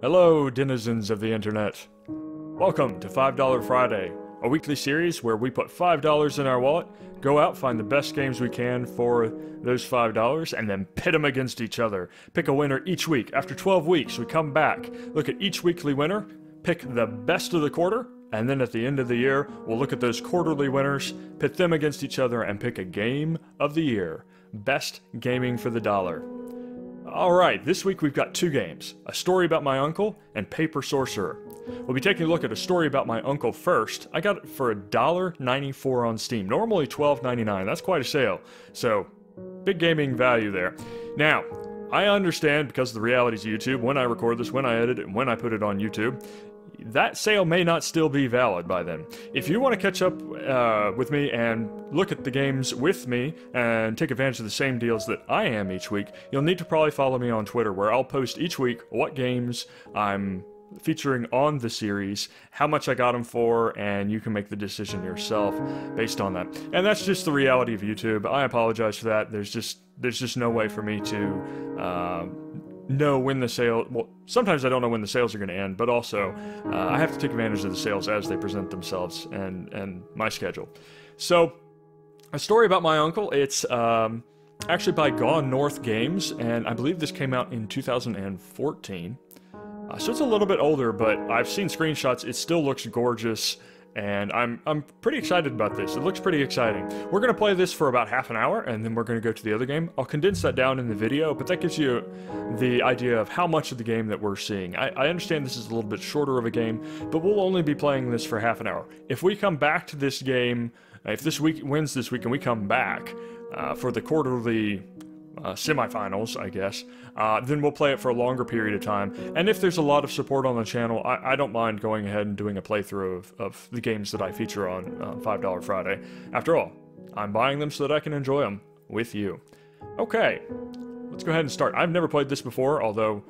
Hello, denizens of the internet. Welcome to $5 Friday, a weekly series where we put $5 in our wallet, go out, find the best games we can for those $5, and then pit them against each other. Pick a winner each week. After 12 weeks, we come back, look at each weekly winner, pick the best of the quarter, and then at the end of the year, we'll look at those quarterly winners, pit them against each other, and pick a game of the year. Best gaming for the dollar. Alright, this week we've got two games, A Story About My Uncle and Paper Sorcerer. We'll be taking a look at A Story About My Uncle first. I got it for $1.94 on Steam, normally $12.99, that's quite a sale, so big gaming value there. Now, I understand because of the realities of YouTube, when I record this, when I edit it, and when I put it on YouTube, that sale may not still be valid by then. If you want to catch up with me and look at the games with me and take advantage of the same deals that I am each week, you'll need to probably follow me on Twitter, where I'll post each week what games I'm featuring on the series, how much I got them for, and you can make the decision yourself based on that. And that's just the reality of YouTube. I apologize for that. There's just no way for me to know when the sale, well, sometimes I don't know when the sales are going to end, but also I have to take advantage of the sales as they present themselves and my schedule. So, A Story About My Uncle, it's actually by Gone North Games, and I believe this came out in 2014. So it's a little bit older, but I've seen screenshots, it still looks gorgeous, and I'm pretty excited about this. It looks pretty exciting. We're going to play this for about half an hour, and then we're going to go to the other game. I'll condense that down in the video, but that gives you the idea of how much of the game that we're seeing. I understand this is a little bit shorter of a game, but we'll only be playing this for half an hour. If we come back to this game, if this week wins this week and we come back for the quarterly semifinals, I guess, then we'll play it for a longer period of time. And if there's a lot of support on the channel, I don't mind going ahead and doing a playthrough of the games that I feature on $5 Friday. After all, I'm buying them so that I can enjoy them with you. Okay, let's go ahead and start. I've never played this before, although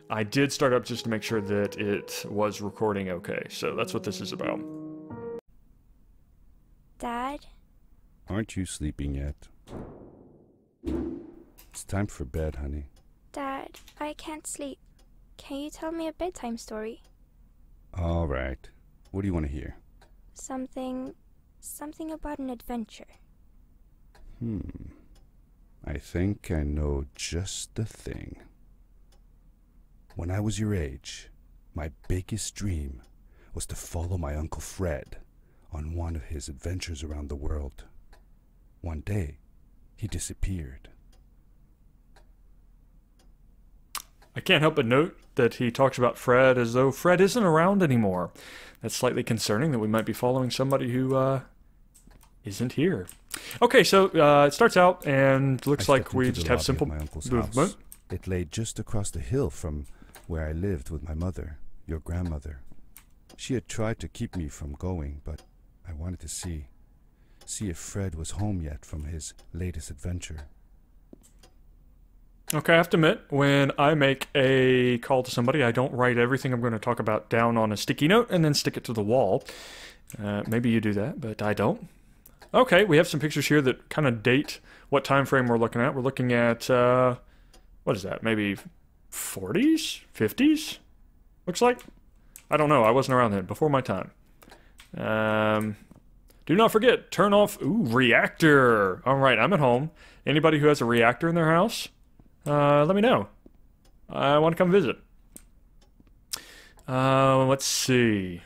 I did start up just to make sure that it was recording okay. So that's what this is about. Dad? Aren't you sleeping yet? It's time for bed, honey. Dad, I can't sleep. Can you tell me a bedtime story? All right. What do you want to hear? Something about an adventure. I think I know just the thing. When I was your age, my biggest dream was to follow my Uncle Fred on one of his adventures around the world. One day, he disappeared. I can't help but note that he talks about Fred as though Fred isn't around anymore. That's slightly concerning that we might be following somebody who isn't here. Okay, so it starts out and looks like we just have simple movement. It lay just across the hill from where I lived with my mother, your grandmother. She had tried to keep me from going, but I wanted to see if Fred was home yet from his latest adventure. Okay, I have to admit, when I make a call to somebody, I don't write everything I'm going to talk about down on a sticky note and then stick it to the wall. Maybe you do that, but I don't. Okay, we have some pictures here that kind of date what time frame we're looking at. We're looking at, what is that, maybe 40s? 50s? Looks like? I don't know, I wasn't around then, before my time. Do not forget, turn off, reactor. All right, I'm at home. Anybody who has a reactor in their house, let me know. I want to come visit. Let's see.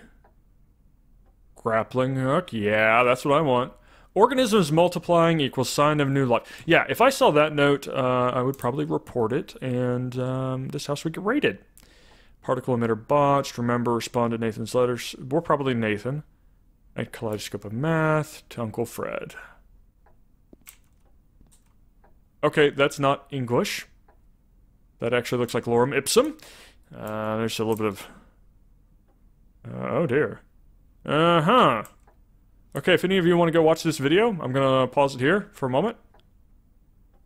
Grappling hook, yeah, that's what I want. Organisms multiplying equals sign of new life. Yeah, if I saw that note, I would probably report it, and this house would get raided. Particle emitter botched, remember, respond to Nathan's letters. We're probably Nathan. A kaleidoscope of math to Uncle Fred. Okay, that's not English. That actually looks like lorem ipsum. There's a little bit of... oh dear. Okay, if any of you want to go watch this video, I'm going to pause it here for a moment.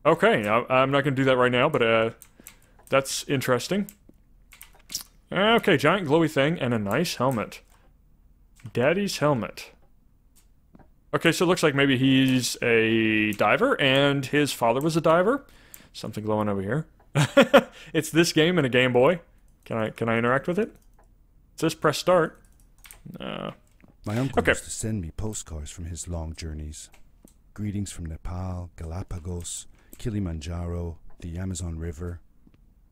Okay, I'm not going to do that right now, but that's interesting. Okay, giant glowy thing and a nice helmet. Daddy's helmet. Okay, so it looks like maybe he's a diver, and his father was a diver. Something glowing over here. It's this game and a Game Boy. Can I interact with it? It says press start. No. My uncle Okay. used to send me postcards from his long journeys. Greetings from Nepal, Galapagos, Kilimanjaro, the Amazon River.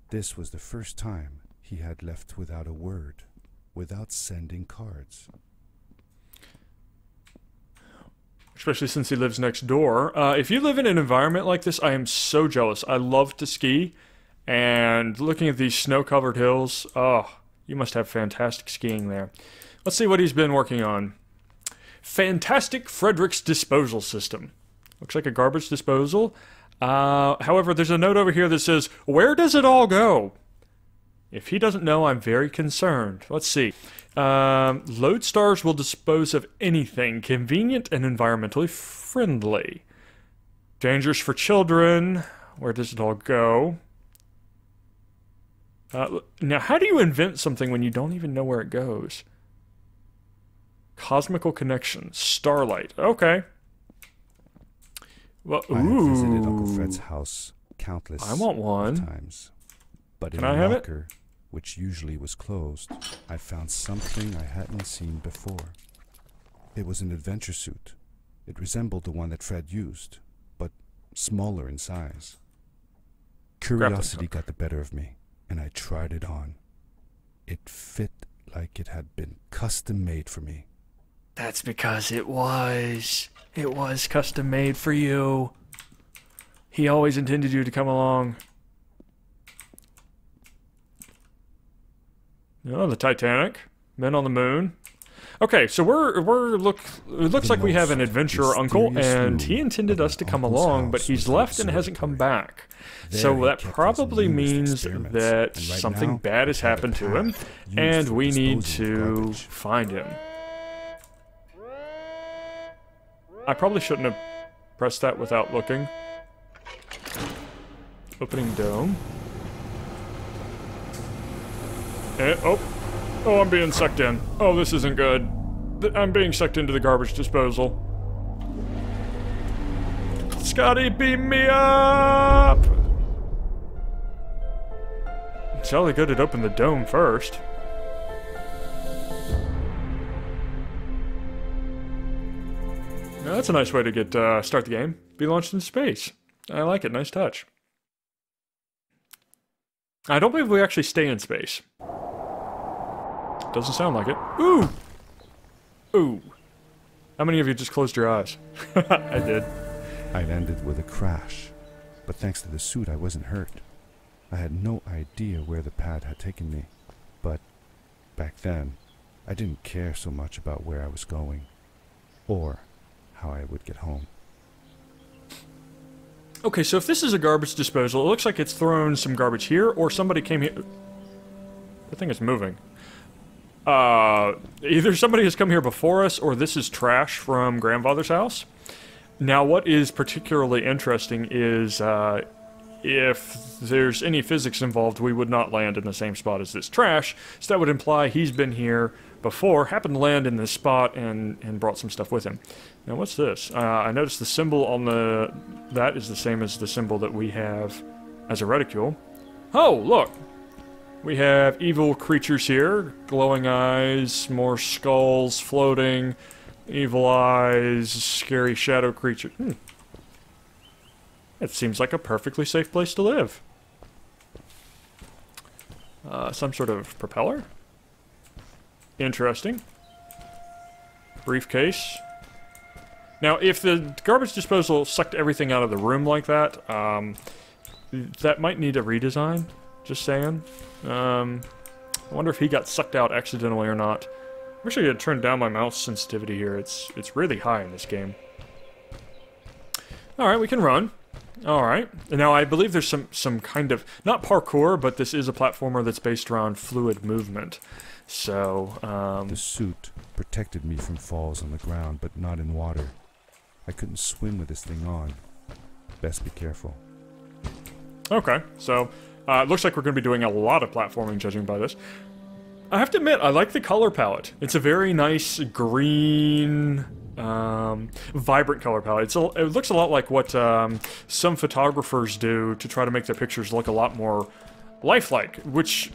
This was the first time he had left without a word, without sending cards. Especially since he lives next door. If you live in an environment like this, I am so jealous. I love to ski, and looking at these snow-covered hills, oh, you must have fantastic skiing there. Let's see what he's been working on. Fantastic Frederick's disposal system. Looks like a garbage disposal. However, there's a note over here that says, where does it all go? If he doesn't know, I'm very concerned. Let's see. Lodestars will dispose of anything convenient and environmentally friendly. Dangerous for children. Where does it all go? Now, how do you invent something when you don't even know where it goes? Cosmical connection. Starlight. Okay. Well, I have visited Uncle Fred's house countless I want one. times. But in Can I a have it? locker, which usually was closed, I found something I hadn't seen before. It was an adventure suit. It resembled the one that Fred used, but smaller in size. Curiosity got the better of me, and I tried it on. It fit like it had been custom made for me. That's because it was. It was custom made for you. He always intended you to come along. Oh, the Titanic. Men on the Moon. Okay, so it looks like we have an adventurer uncle, and he intended us to come along, but he's left and hasn't come back. So that probably means that something bad has happened to him, and we need to find him. I probably shouldn't have pressed that without looking. Opening dome. Oh, I'm being sucked in. Oh, this isn't good. I'm being sucked into the garbage disposal. Scotty, beam me up! It's jolly good it opened the dome first. Now, that's a nice way to get start the game. Be launched into space. I like it. Nice touch. I don't believe we actually stay in space. Doesn't sound like it. Ooh! Ooh. How many of you just closed your eyes? I did. I landed with a crash, but thanks to the suit I wasn't hurt. I had no idea where the pad had taken me, but back then, I didn't care so much about where I was going, or how I would get home. Okay, so if this is a garbage disposal, it looks like it's thrown some garbage here, or somebody came here... The thing is moving. Either somebody has come here before us, or this is trash from grandfather's house. Now, what is particularly interesting is, if there's any physics involved, we would not land in the same spot as this trash, so that would imply he's been here before, happened to land in this spot, and brought some stuff with him. Now, what's this? I noticed the symbol on that is the same as the symbol that we have as a reticule. Oh, look! We have evil creatures here, glowing eyes, more skulls floating, evil eyes, scary shadow creature. It seems like a perfectly safe place to live. Some sort of propeller? Interesting. Briefcase. Now, if the garbage disposal sucked everything out of the room like that, that might need a redesign. Just saying. I wonder if he got sucked out accidentally or not. I wish I had turned down my mouse sensitivity here. It's really high in this game. Alright, we can run. Alright. Now, I believe there's some kind of... Not parkour, but this is a platformer that's based around fluid movement. So, The suit protected me from falls on the ground, but not in water. I couldn't swim with this thing on. Best be careful. Okay, so... it looks like we're going to be doing a lot of platforming, judging by this. I have to admit, I like the color palette. It's a very nice green, vibrant color palette. It looks a lot like what some photographers do to try to make their pictures look a lot more lifelike, which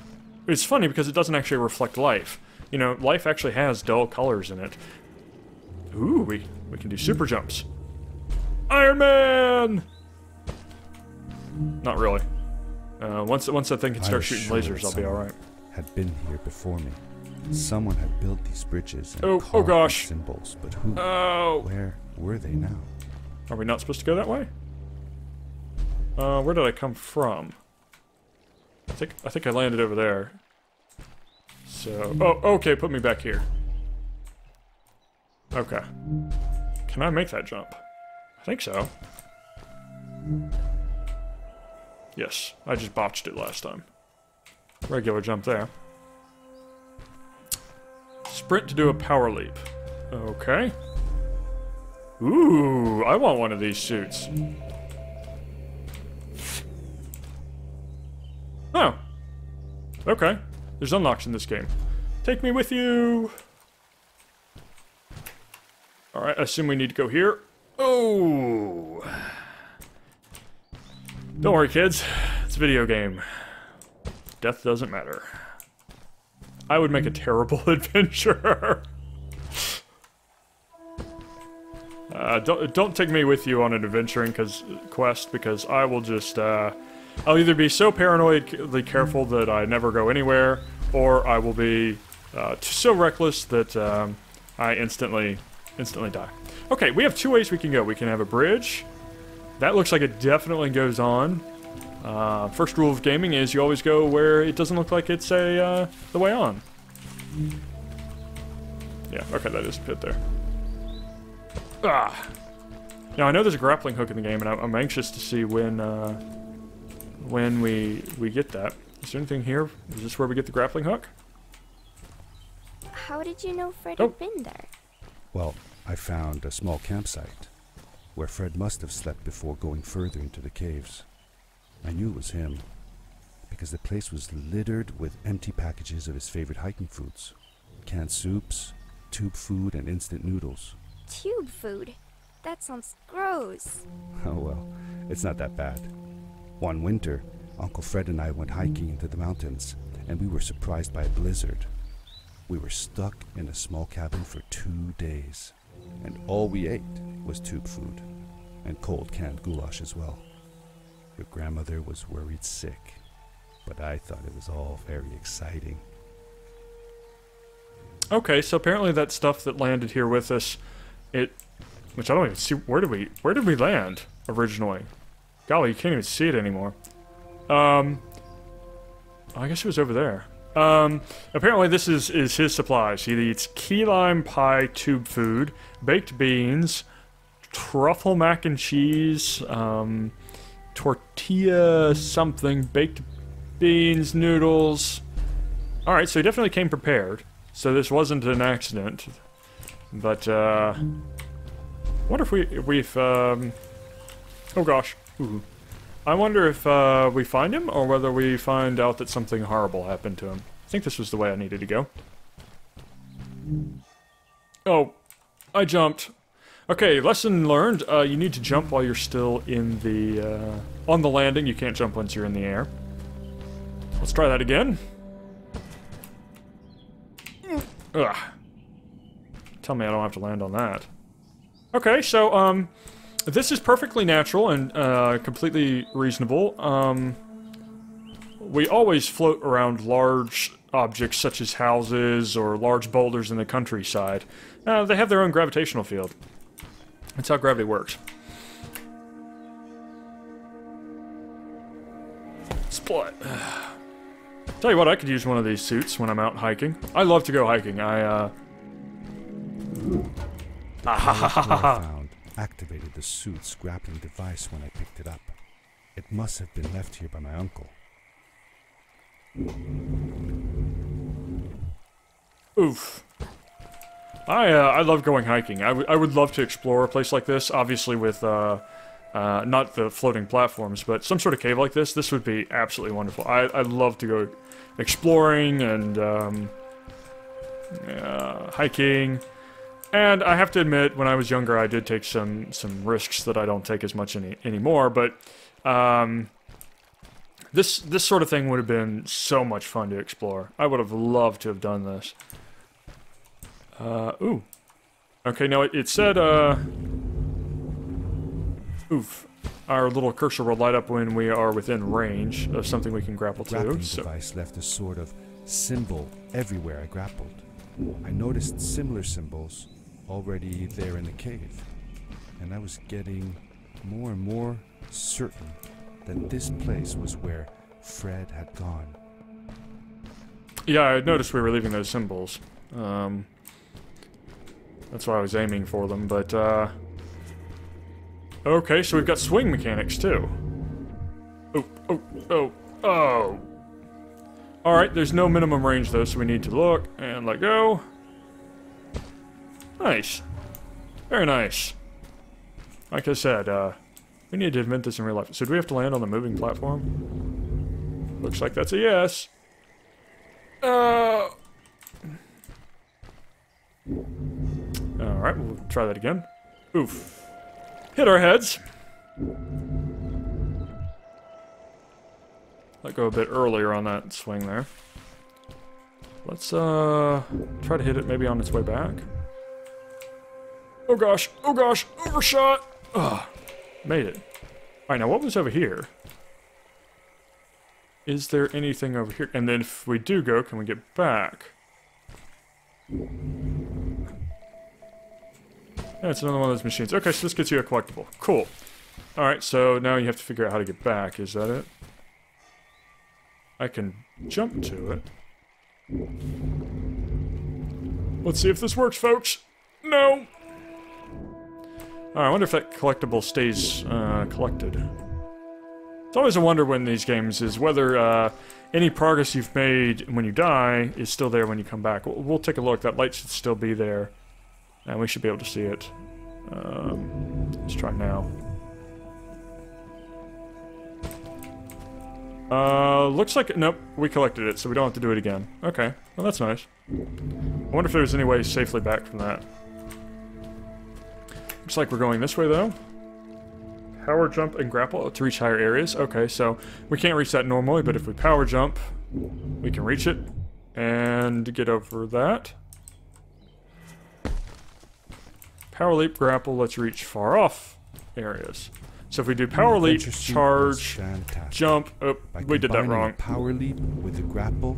it's funny because it doesn't actually reflect life. You know, life actually has dull colors in it. Ooh, we can do super jumps. Iron Man! Not really. Once that thing can start shooting lasers, I'll be alright. Had been here before me. Someone had built these bridges and Oh carved gosh. these symbols, but who? Oh! Where were they now? Are we not supposed to go that way? Where did I come from? I think I landed over there. So, oh, okay, put me back here. Okay. Can I make that jump? I think so. Yes, I just botched it last time. Regular jump there. Sprint to do a power leap. Okay. Ooh, I want one of these suits. Oh. Okay. There's unlocks in this game. Take me with you! Alright, I assume we need to go here. Oh! Don't worry, kids. It's a video game. Death doesn't matter. I would make a terrible adventurer. Don't take me with you on an adventuring quest, because I will just, I'll either be so paranoidly careful that I never go anywhere, or I will be so reckless that I instantly die. Okay, we have two ways we can go. We can have a bridge. That looks like it definitely goes on. First rule of gaming is you always go where it doesn't look like it's the way on. Yeah, okay, that is a pit there. Ah! Now, I know there's a grappling hook in the game, and I'm anxious to see when we get that. Is there anything here? Is this where we get the grappling hook? How did you know Fred had been there? Well, I found a small campsite where Fred must have slept before going further into the caves. I knew it was him because the place was littered with empty packages of his favorite hiking foods. Canned soups, tube food, and instant noodles. Tube food? That sounds gross. Oh well, it's not that bad. One winter, Uncle Fred and I went hiking into the mountains, and we were surprised by a blizzard. We were stuck in a small cabin for 2 days, and all we ate was tube food, and cold canned goulash as well. Your grandmother was worried sick, but I thought it was all very exciting. Okay, so apparently that stuff that landed here with us, which I don't even see, where did we land originally? Golly, you can't even see it anymore. I guess it was over there. Apparently this is his supplies. He eats key lime pie tube food, baked beans, truffle mac and cheese, tortilla something, baked beans, noodles. Alright, so he definitely came prepared. So this wasn't an accident. But, I wonder if we've, oh gosh. Ooh. I wonder if, we find him, or whether we find out that something horrible happened to him. I think this was the way I needed to go. Oh, I jumped. Okay, lesson learned. You need to jump while you're still in the, on the landing. You can't jump once you're in the air. Let's try that again. Ugh. Tell me I don't have to land on that. Okay, so, this is perfectly natural and, completely reasonable. We always float around large objects such as houses or large boulders in the countryside. They have their own gravitational field. That's how gravity works. Split. Tell you what, I could use one of these suits when I'm out hiking. I love to go hiking. I found activated the suit's grappling device when I picked it up. It must have been left here by my uncle. Oof. I love going hiking. I would love to explore a place like this, obviously with, not the floating platforms, but some sort of cave like this. This would be absolutely wonderful. I'd love to go exploring and, hiking. And I have to admit, when I was younger, I did take some risks that I don't take as much anymore, but, This sort of thing would have been so much fun to explore. I would have loved to have done this. Ooh. Okay, now it said, oof. Our little cursor will light up when we are within range of something we can grapple to. Grappling device left a sort of symbol everywhere I grappled. I noticed similar symbols already there in the cave, and I was getting more and more certain that this place was where Fred had gone. Yeah, I noticed we were leaving those symbols. That's why I was aiming for them, but, okay, so we've got swing mechanics, too. Oh. Alright, there's no minimum range, though, so we need to look and let go. Nice. Very nice. Like I said, we need to invent this in real life. So do we have to land on the moving platform? Looks like that's a yes. Alright, we'll try that again. Oof. Hit our heads. Let go a bit earlier on that swing there. Let's, try to hit it maybe on its way back. Oh gosh, overshot! Ugh, made it. Alright, now what was over here? Is there anything over here? And then if we do go, can we get back? Yeah, it's another one of those machines. Okay, so this gets you a collectible. Cool. Alright, so now you have to figure out how to get back. Is that it? I can jump to it. Let's see if this works, folks. No! Alright, I wonder if that collectible stays collected. It's always a wonder when these games is whether any progress you've made when you die is still there when you come back. We'll take a look. That light should still be there. And we should be able to see it. Let's try now. Looks like... Nope, we collected it, so we don't have to do it again. Okay, well that's nice. I wonder if there's any way safely back from that. Looks like we're going this way, though. Power jump and grapple to reach higher areas. Okay, so we can't reach that normally, but if we power jump, we can reach it and get over that. Power leap, grapple, let's reach far off areas. So if we do power leap, charge, jump, oh, we did that wrong. Power leap with the grapple,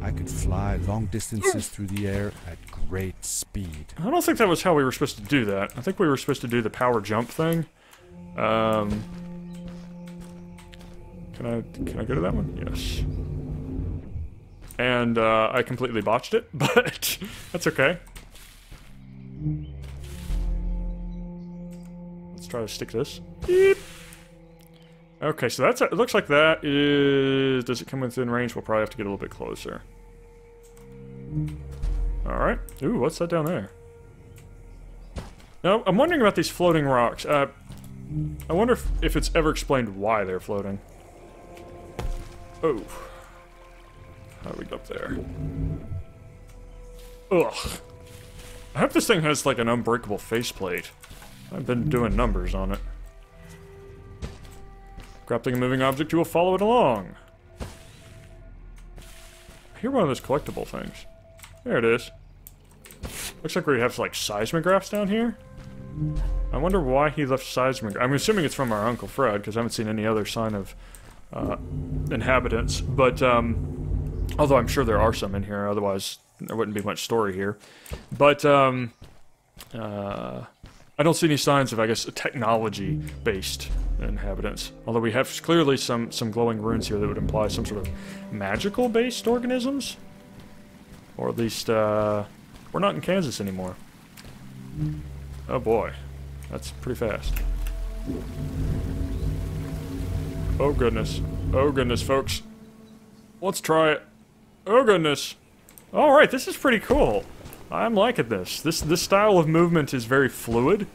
I could fly long distances through the air at great speed. I don't think that was how we were supposed to do that. I think we were supposed to do the power jump thing. Can I go to that one? Yes. And I completely botched it, but that's okay. Let's try to stick this. Beep. Okay, so that's it. Looks like that is... Does it come within range? We'll probably have to get a little bit closer. Alright. Ooh, what's that down there? Now, I'm wondering about these floating rocks. I wonder if it's ever explained why they're floating. Oh. How do we get up there? Ugh. I hope this thing has, like, an unbreakable faceplate. I've been doing numbers on it. Grappling a moving object, you will follow it along. I hear one of those collectible things. There it is. Looks like we have, like, seismographs down here. I wonder why he left seismographs. I'm assuming it's from our Uncle Fred, because I haven't seen any other sign of inhabitants. But, although I'm sure there are some in here, otherwise there wouldn't be much story here. But, I don't see any signs of, I guess, technology-based inhabitants. Although we have clearly some glowing runes here that would imply some sort of magical-based organisms. Or at least, we're not in Kansas anymore. Oh boy. That's pretty fast. Oh goodness. Oh goodness, folks. Let's try it. Oh goodness. Alright, this is pretty cool. I'm liking this. This style of movement is very fluid.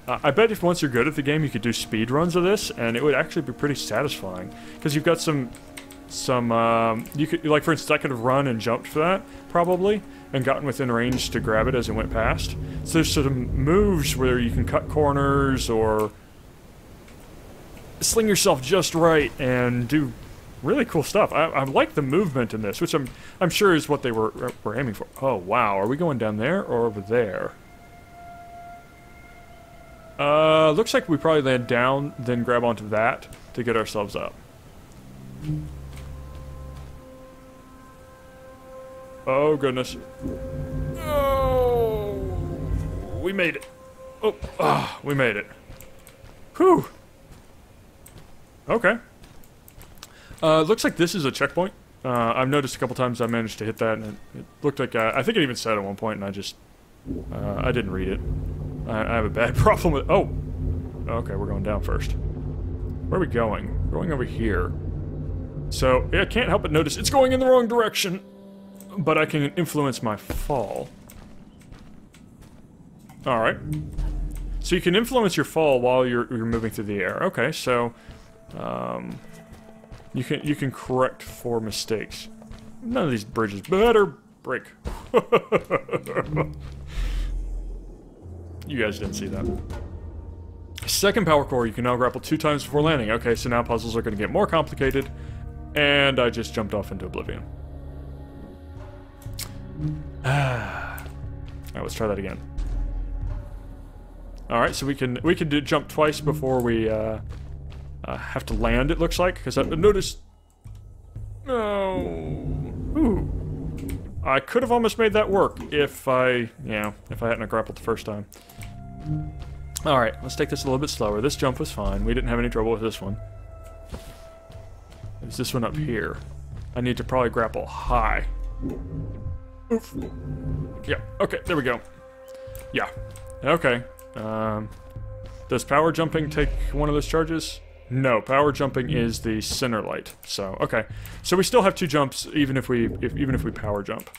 I bet if once you're good at the game, you could do speed runs of this, and it would actually be pretty satisfying. Because you've got some, you could, like for instance, I could have run and jumped for that, probably, and gotten within range to grab it as it went past. So there's some moves where you can cut corners, or sling yourself just right, and do really cool stuff. I like the movement in this, which I'm sure is what they were aiming for. Oh wow, are we going down there or over there? Looks like we probably land down, then grab onto that to get ourselves up. Oh goodness. Oh, we made it. Oh, we made it. Whew. Okay. Looks like this is a checkpoint. I've noticed a couple times I managed to hit that, and it looked like, I think it even said at one point, and I just, I didn't read it. I have a bad problem with, oh! Okay, we're going down first. Where are we going? We're going over here. So, yeah, I can't help but notice it's going in the wrong direction, but I can influence my fall. Alright. So you can influence your fall while you're moving through the air. Okay, so, you can correct for mistakes. None of these bridges better break. You guys didn't see that. Second power core, you can now grapple 2 times before landing. Okay, so now puzzles are going to get more complicated, and I just jumped off into oblivion. Alright, let's try that again. Alright, so we can jump twice before we have to land, it looks like, because I noticed... Oh... Ooh. I could have almost made that work if I hadn't grappled the first time. Alright, let's take this a little bit slower. This jump was fine. We didn't have any trouble with this one. There's this one up here. I need to probably grapple high. Oof. Yeah, okay, there we go. Yeah, okay. Does power jumping take one of those charges? No, power jumping is the center light. So, okay. So we still have 2 jumps even if we power jump.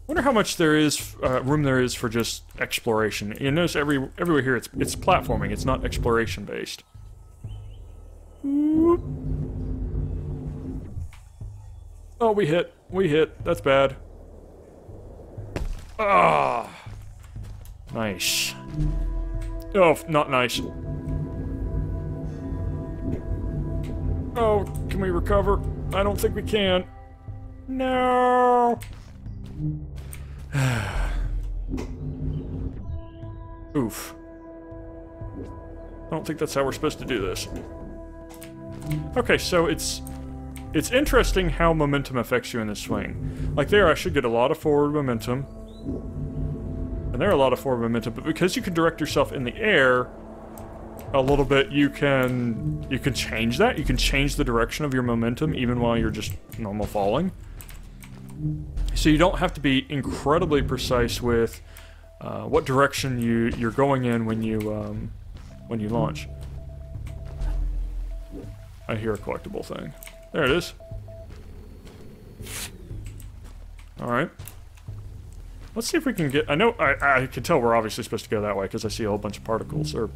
Wonder how much there is room there is for just exploration. You notice everywhere here it's platforming. It's not exploration based. Oh, we hit. We hit. That's bad. Ah. Nice. Oh, not nice. Oh, can we recover? I don't think we can. No. Oof. I don't think that's how we're supposed to do this. Okay, so it's interesting how momentum affects you in this swing. Like there, I should get a lot of forward momentum. And there are a lot of forward momentum, but because you can direct yourself in the air a little bit, you can change that. You can change the direction of your momentum even while you're just normal falling. So you don't have to be incredibly precise with what direction you're going in when you launch. I hear a collectible thing. There it is. All right. Let's see if we can get... I know I can tell we're obviously supposed to go that way because I see a whole bunch of particles or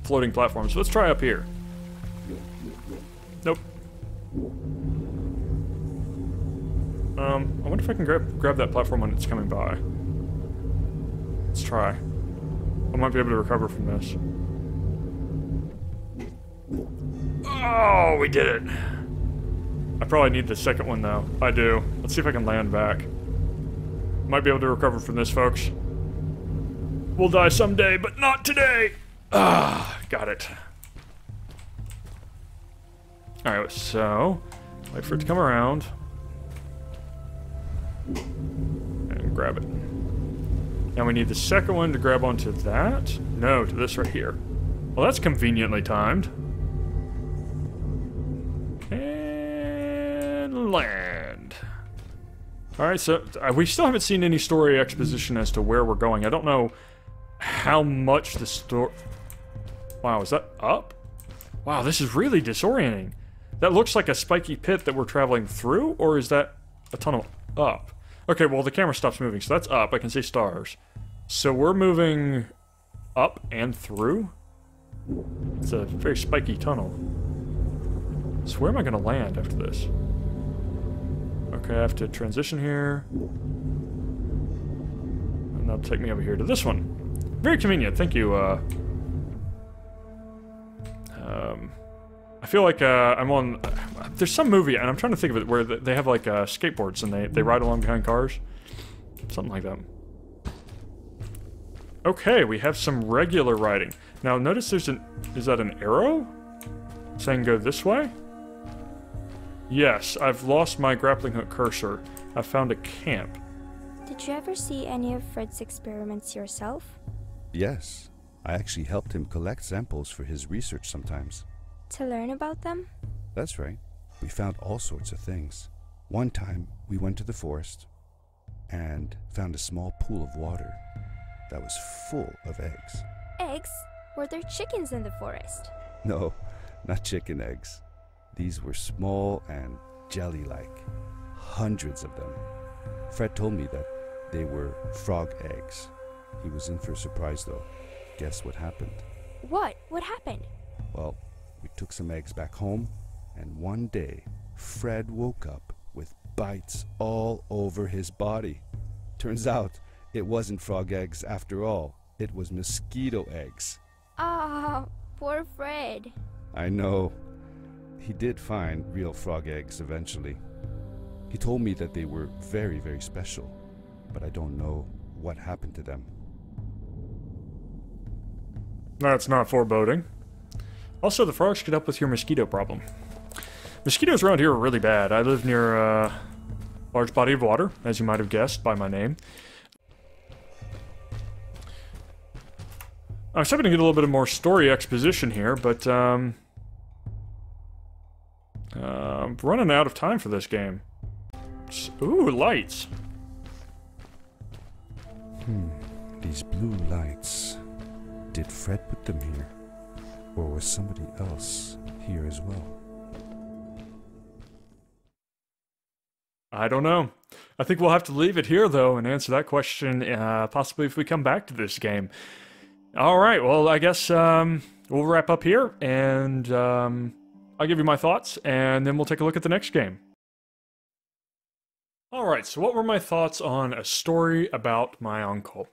floating platforms. So let's try up here. Nope. I wonder if I can grab that platform when it's coming by. Let's try. I might be able to recover from this. Oh, we did it! I probably need the second one, though. I do. Let's see if I can land back. Might be able to recover from this, folks. We'll die someday, but not today! Ah, got it. Alright, so... wait for it to come around. And grab it. Now we need the second one to grab onto that. No, to this right here. Well, that's conveniently timed. And land. Alright, so we still haven't seen any story exposition as to where we're going. I don't know how much the story... Wow, is that up? Wow, this is really disorienting. That looks like a spiky pit that we're traveling through, or is that a tunnel up? Okay, well, the camera stops moving, so that's up. I can see stars. So we're moving up and through? It's a very spiky tunnel. So where am I going to land after this? Okay, I have to transition here. And that'll take me over here to this one. Very convenient, thank you. I feel like I'm on there's some movie, and I'm trying to think of it, where they have like skateboards and they ride along behind cars. Something like that. Okay, we have some regular riding. Now notice there's is that an arrow? Saying go this way? Yes, I've lost my grappling hook cursor. I found a camp. Did you ever see any of Fred's experiments yourself? Yes, I actually helped him collect samples for his research sometimes. To learn about them? That's right. We found all sorts of things. One time, we went to the forest and found a small pool of water that was full of eggs. Eggs? Were there chickens in the forest? No, not chicken eggs. These were small and jelly-like. Hundreds of them. Fred told me that they were frog eggs. He was in for a surprise though. Guess what happened? What? What happened? Well, we took some eggs back home, and one day, Fred woke up with bites all over his body. Turns out, it wasn't frog eggs after all. It was mosquito eggs. Ah, poor Fred. I know. He did find real frog eggs eventually. He told me that they were very, very special, but I don't know what happened to them. That's not foreboding. Also, the frogs could help with your mosquito problem. Mosquitoes around here are really bad. I live near a large body of water, as you might have guessed by my name. I was hoping to get a little bit of more story exposition here, but I'm running out of time for this game. Ooh, lights. These blue lights. Did Fred put them here? Or was somebody else here as well? I don't know. I think we'll have to leave it here, though, and answer that question possibly if we come back to this game. All right, well, I guess we'll wrap up here, and I'll give you my thoughts, and then we'll take a look at the next game. All right, so what were my thoughts on A Story About My Uncle?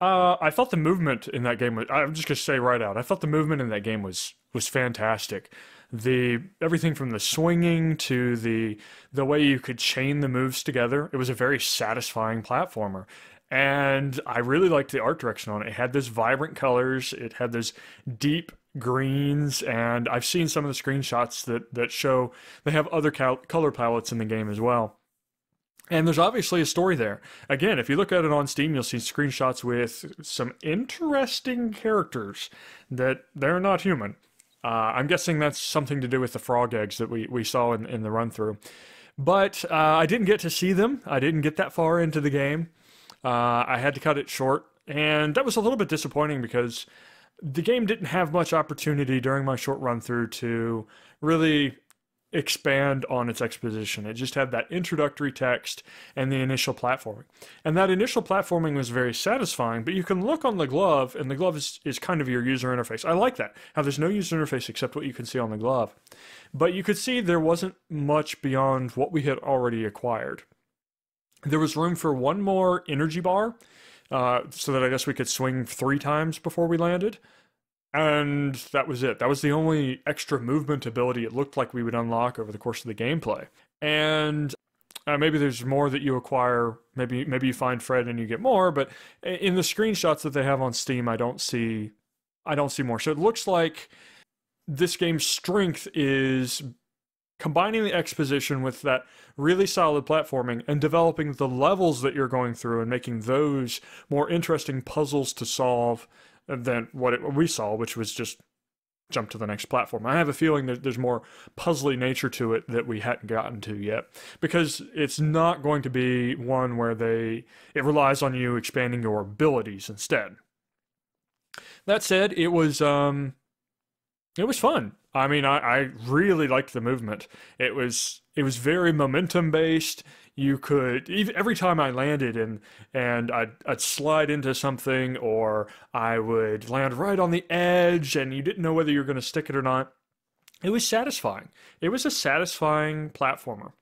I thought the movement in that game was, I'm just gonna say right out, I thought the movement in that game was fantastic. Everything from the swinging to the way you could chain the moves together, it was a very satisfying platformer. And I really liked the art direction on it. It had those vibrant colors, it had those deep greens, and I've seen some of the screenshots that show they have other color palettes in the game as well. And there's obviously a story there. Again, if you look at it on Steam, you'll see screenshots with some interesting characters that they're not human. I'm guessing that's something to do with the frog eggs that we saw in the run-through. But I didn't get to see them. I didn't get that far into the game. I had to cut it short, and that was a little bit disappointing because the game didn't have much opportunity during my short run-through to really expand on its exposition. It just had that introductory text and the initial platforming. And that initial platforming was very satisfying, but you can look on the glove, and the glove is kind of your user interface. I like that, how there's no user interface except what you can see on the glove. But you could see there wasn't much beyond what we had already acquired. There was room for one more energy bar, so that I guess we could swing 3 times before we landed. And that was it. That was the only extra movement ability it looked like we would unlock over the course of the gameplay. And maybe there's more that you acquire. Maybe you find Fred and you get more. But in the screenshots that they have on Steam, I don't see more. So it looks like this game's strength is combining the exposition with that really solid platforming and developing the levels that you're going through and making those more interesting puzzles to solve than what we saw, which was just jump to the next platform. I have a feeling that there's more puzzly nature to it that we hadn't gotten to yet, because it's not going to be one where it relies on you expanding your abilities instead. That said, it was fun. I mean, I really liked the movement. It was very momentum based. You could, every time I landed and I'd slide into something, or I would land right on the edge and you didn't know whether you were going to stick it or not. It was satisfying. It was a satisfying platformer.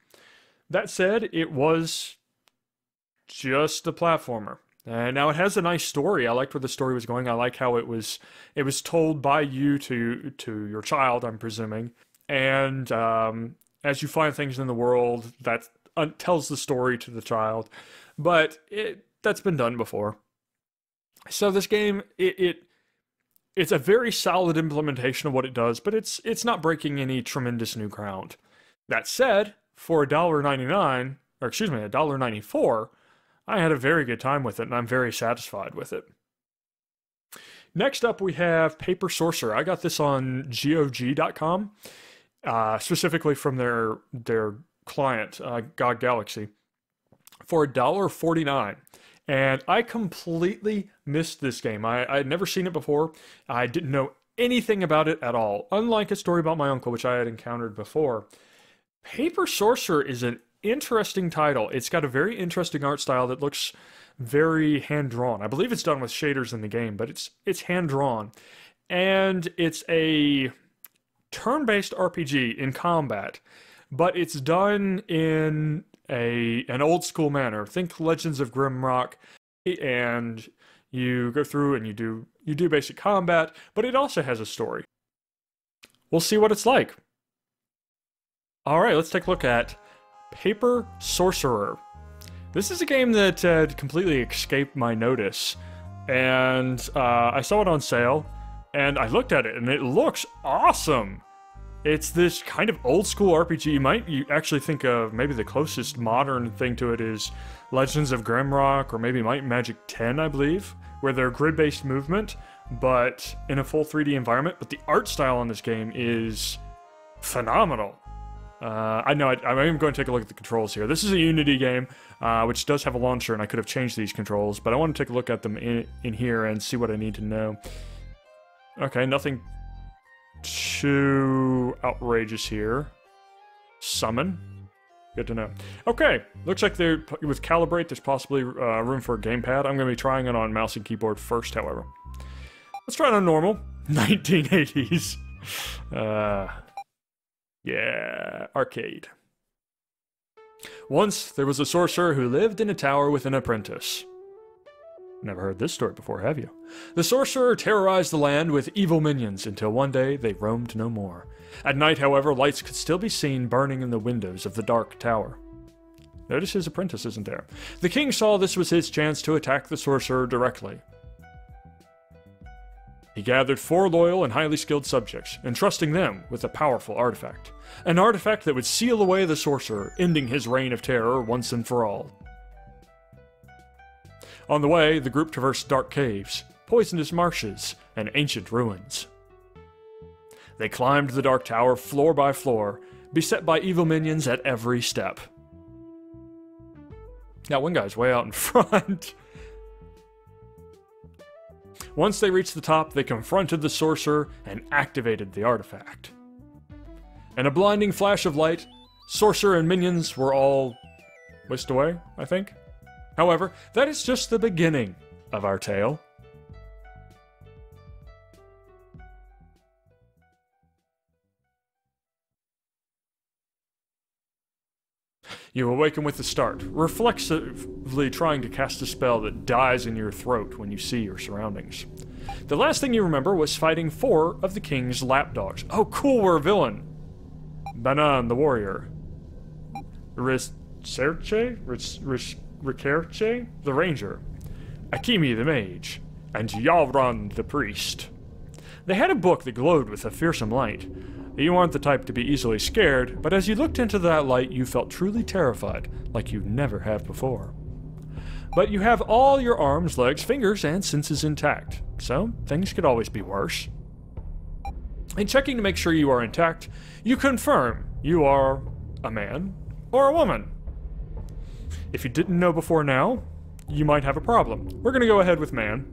That said, it was just a platformer. And now it has a nice story. I liked where the story was going. I like how it was told by you to your child, I'm presuming. And as you find things in the world that tells the story to the child, but that's been done before. So this game, it's a very solid implementation of what it does, but it's not breaking any tremendous new ground. That said, for $1.99, or excuse me, $1.94, I had a very good time with it, and I'm very satisfied with it. Next up, we have Paper Sorcerer. I got this on GOG.com, specifically from their client, GOG Galaxy, for $1.49. And I completely missed this game. I had never seen it before. I didn't know anything about it at all, unlike A Story About My Uncle, which I had encountered before. Paper Sorcerer is an interesting title. It's got a very interesting art style that looks very hand-drawn. I believe it's done with shaders in the game, but it's hand-drawn. And it's a turn-based RPG in combat, but it's done in an old-school manner. Think Legends of Grimrock, and you go through and you do basic combat, but it also has a story. We'll see what it's like. All right, let's take a look at Paper Sorcerer. This is a game that completely escaped my notice, and I saw it on sale, and I looked at it, and it looks awesome. It's this kind of old-school RPG. You actually think of maybe the closest modern thing to it is Legends of Grimrock, or maybe Might and Magic 10, I believe, where they're grid-based movement, but in a full 3D environment. But the art style on this game is phenomenal. I know, I'm even going to take a look at the controls here. This is a Unity game, which does have a launcher, and I could have changed these controls, but I want to take a look at them in here and see what I need to know. Okay, nothing too outrageous here. Summon. Good to know. Okay, looks like with Calibrate, there's possibly room for a gamepad. I'm going to be trying it on mouse and keyboard first, however. Let's try it on normal. 1980s. Yeah, arcade. Once, there was a sorcerer who lived in a tower with an apprentice. Never heard this story before, have you? The sorcerer terrorized the land with evil minions until one day they roamed no more. At night, however, lights could still be seen burning in the windows of the dark tower. Notice his apprentice isn't there. The king saw this was his chance to attack the sorcerer directly. He gathered 4 loyal and highly skilled subjects, entrusting them with a powerful artifact. An artifact that would seal away the sorcerer, ending his reign of terror once and for all. On the way, the group traversed dark caves, poisonous marshes, and ancient ruins. They climbed the dark tower floor by floor, beset by evil minions at every step. Now, one guy's way out in front. Once they reached the top, they confronted the sorcerer and activated the artifact. In a blinding flash of light, sorcerer and minions were all whisked away, I think. However, that is just the beginning of our tale. You awaken with the start, reflexively trying to cast a spell that dies in your throat when you see your surroundings. The last thing you remember was fighting 4 of the king's lapdogs. Oh, cool, we're a villain. Banan, the warrior. Rikerche, the ranger. Akimi, the mage. And Yalran, the priest. They had a book that glowed with a fearsome light. You aren't the type to be easily scared, but as you looked into that light, you felt truly terrified, like you never have before. But you have all your arms, legs, fingers, and senses intact, so things could always be worse. In checking to make sure you are intact, you confirm you are a man or a woman. If you didn't know before now, you might have a problem. We're going to go ahead with man.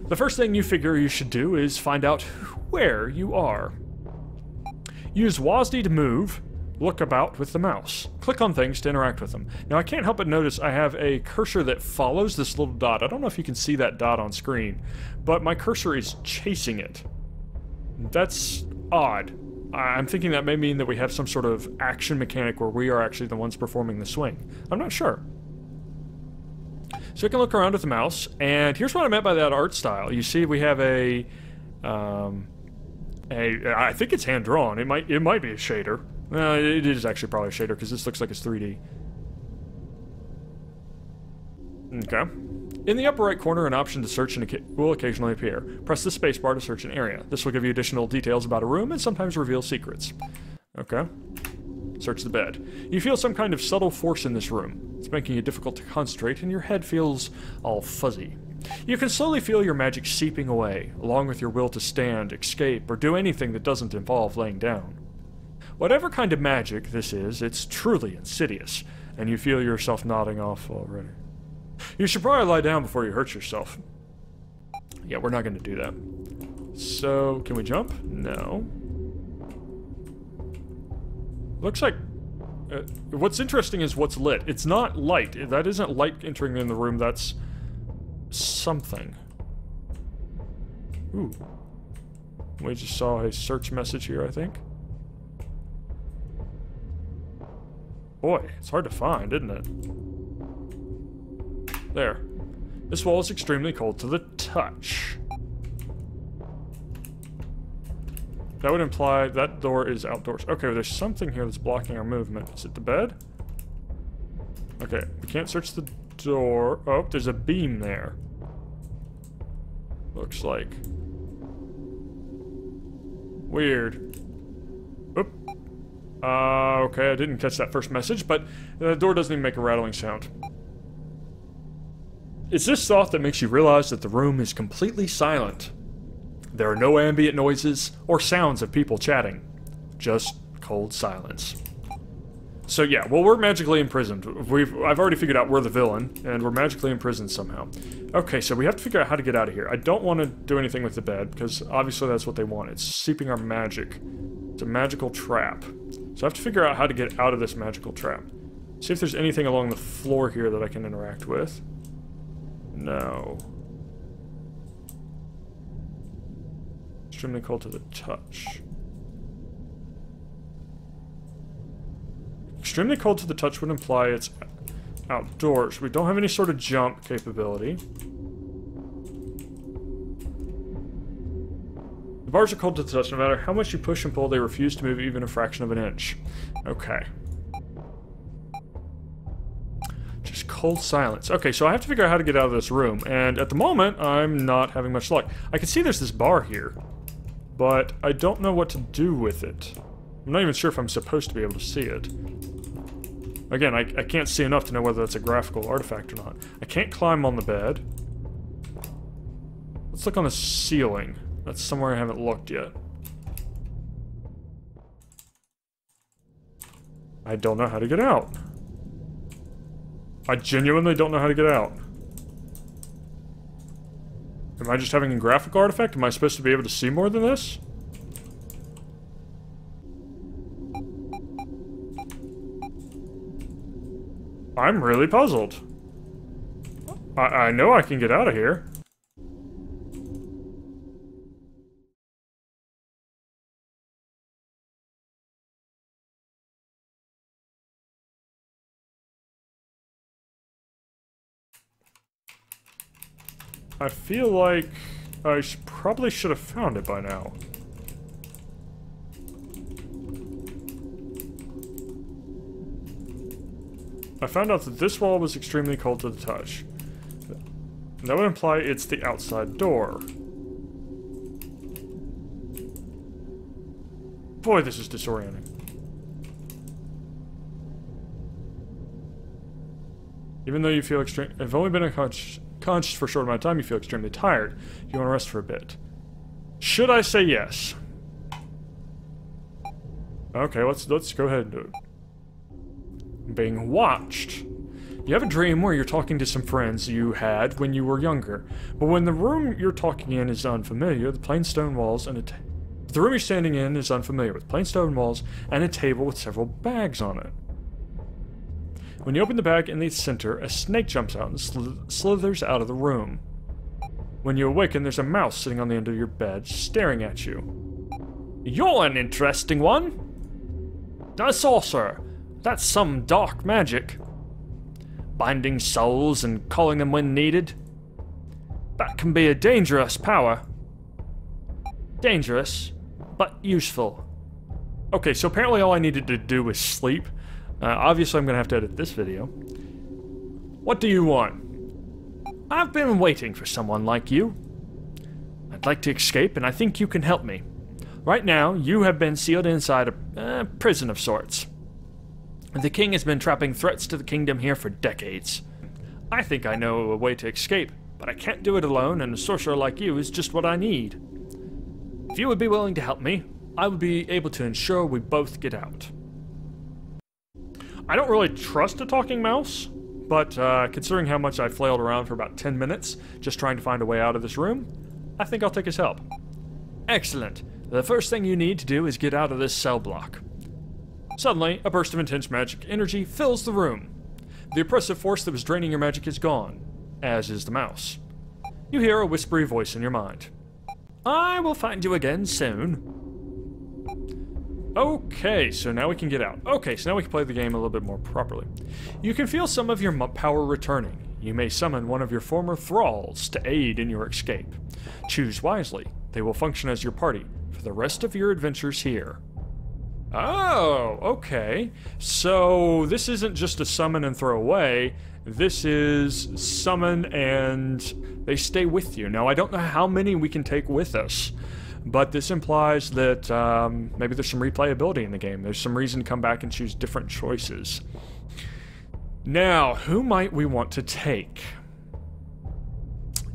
The first thing you figure you should do is find out where you are. Use WASD to move, look about with the mouse. Click on things to interact with them. Now I can't help but notice I have a cursor that follows this little dot. I don't know if you can see that dot on screen, but my cursor is chasing it. That's odd. I'm thinking that may mean that we have some sort of action mechanic where we are actually the ones performing the swing. I'm not sure. So we can look around with the mouse, and here's what I meant by that art style. You see we have I think it's hand-drawn. It might be a shader. It is actually probably a shader, because this looks like it's 3D. Okay. In the upper right corner, an option to search will occasionally appear. Press the spacebar to search an area. This will give you additional details about a room and sometimes reveal secrets. Okay. Search the bed. You feel some kind of subtle force in this room. It's making it difficult to concentrate, and your head feels all fuzzy. You can slowly feel your magic seeping away, along with your will to stand, escape, or do anything that doesn't involve laying down. Whatever kind of magic this is, it's truly insidious, and you feel yourself nodding off already. You should probably lie down before you hurt yourself. Yeah, we're not going to do that. So, can we jump? No. Looks like... what's interesting is what's lit. It's not light. That isn't light entering in the room. That's something. Ooh. We just saw a search message here, I think. Boy, it's hard to find, isn't it? There. This wall is extremely cold to the touch. That would imply that door is outdoors. Okay, well, there's something here that's blocking our movement. Is it the bed? Okay, we can't search the door. Oh, there's a beam there. Looks like. Weird. Oop. Okay, I didn't catch that first message, but the door doesn't even make a rattling sound. It's this thought that makes you realize that the room is completely silent. There are no ambient noises or sounds of people chatting. Just cold silence. So yeah, well, we're magically imprisoned. I've already figured out we're the villain, and we're magically imprisoned somehow. Okay, so we have to figure out how to get out of here. I don't want to do anything with the bed, because obviously that's what they want. It's seeping our magic. It's a magical trap. So I have to figure out how to get out of this magical trap. See if there's anything along the floor here that I can interact with. No. Extremely cold to the touch. Extremely cold to the touch would imply it's outdoors. We don't have any sort of jump capability. The bars are cold to the touch. No matter how much you push and pull, they refuse to move even a fraction of an inch. Okay. Just cold silence. Okay, so I have to figure out how to get out of this room. And at the moment, I'm not having much luck. I can see there's this bar here, but I don't know what to do with it. I'm not even sure if I'm supposed to be able to see it. Again, I can't see enough to know whether that's a graphical artifact or not. I can't climb on the bed. Let's look on the ceiling. That's somewhere I haven't looked yet. I don't know how to get out. I genuinely don't know how to get out. Am I just having a graphical artifact? Am I supposed to be able to see more than this? I'm really puzzled. I know I can get out of here. I feel like I probably should have found it by now. I found out that this wall was extremely cold to the touch. That would imply it's the outside door. Boy, this is disorienting. Even though you feel I've only been conscious for a short amount of time, you feel extremely tired. You want to rest for a bit. Should I say yes? Okay, let's go ahead and do it. Being watched. You have a dream where you're talking to some friends you had when you were younger, but when the room you're talking in is unfamiliar, the plain stone walls and the room you're standing in is unfamiliar with plain stone walls and a table with several bags on it. When you open the bag in the center, a snake jumps out and slithers out of the room. When you awaken, there's a mouse sitting on the end of your bed, staring at you. You're an interesting one. A sorcerer. That's some dark magic. Binding souls and calling them when needed. That can be a dangerous power. Dangerous, but useful. Okay, so apparently all I needed to do was sleep. Obviously I'm gonna have to edit this video. What do you want? I've been waiting for someone like you. I'd like to escape, and I think you can help me. Right now, you have been sealed inside a prison of sorts. The king has been trapping threats to the kingdom here for decades. I think I know a way to escape, but I can't do it alone, and a sorcerer like you is just what I need. If you would be willing to help me, I would be able to ensure we both get out. I don't really trust a talking mouse, but considering how much I flailed around for about 10 minutes just trying to find a way out of this room, I think I'll take his help. Excellent. The first thing you need to do is get out of this cell block. Suddenly, a burst of intense magic energy fills the room. The oppressive force that was draining your magic is gone, as is the mouse. You hear a whispery voice in your mind. I will find you again soon. Okay, so now we can get out. Okay, so now we can play the game a little bit more properly. You can feel some of your power returning. You may summon one of your former thralls to aid in your escape. Choose wisely. They will function as your party for the rest of your adventures here. Oh, okay. So this isn't just a summon and throw away. This is summon and they stay with you. Now, I don't know how many we can take with us, but this implies that maybe there's some replayability in the game. There's some reason to come back and choose different choices. Now, who might we want to take?